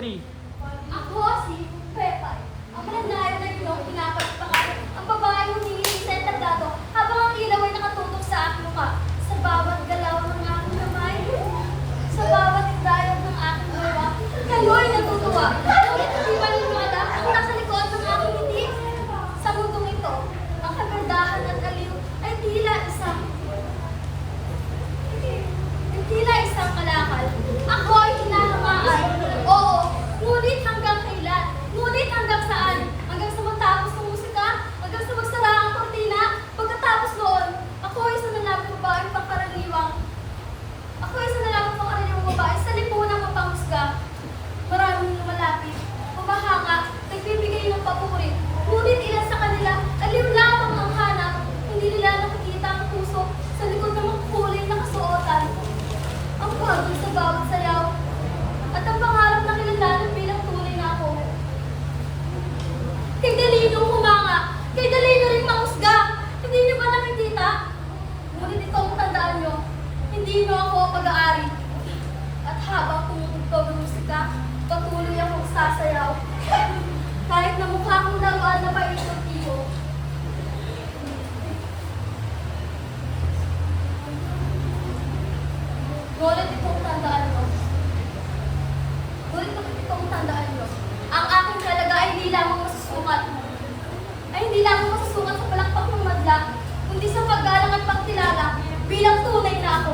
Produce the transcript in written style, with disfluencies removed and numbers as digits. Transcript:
eh. Ako si Pepay. Ang mananayo na ginong pinapagpakan. Ang babae humingi sa entablado habang ang ilaw ay nakatutok sa aking mukha. Sa bawat galaw ng aking kamay, sa bawat dayog ng aking gawa, kayo ay natutuwa. Ngunit hindi ba ninwala ang nasa likod ng aking ngiti? Sa mundong ito, ang kagandahan at aliw ay tila isang kalakal. Ako ay hinahamaan. Oo, ngunit hanggang kailan? Ngunit hanggang saan? Hanggang sa matapos ng musika? Hanggang sa magsara ang kortina? Pagkatapos noon, ako ay isa na lamang babaeng pangkaraniwang. Ako ay isa na lamang pangkaraniwang babae sa lipunang mapangusga. Maraming lumalapit, humahanga, nagbibigay ng papuri. Ngunit ilan sa kanila, aliw lamang ang hanap. Hindi nila nakikita ang puso sa likod ng makukulay na kasuotan. Ang pagod sa bawat sayaw, at ang pangarap na kilalanan bilang tunay na ako. Kay Dalinong humanga, kay Dalino rin mahusga. Hindi niyo ba nakikita? Ngunit ito ang tandaan niyo, hindi niyo ako pag-aari. At habang tumutugtog ng musika, patuloy akong sasayaw. Kahit na mukha kong laruan na paikot-ikot. Ngunit itong tandaan nyo. Ang aking kalaga ay hindi lamang masusukat. Sa palakpak ng madla, kundi sa paggalang at pagtilala bilang tunay na ako.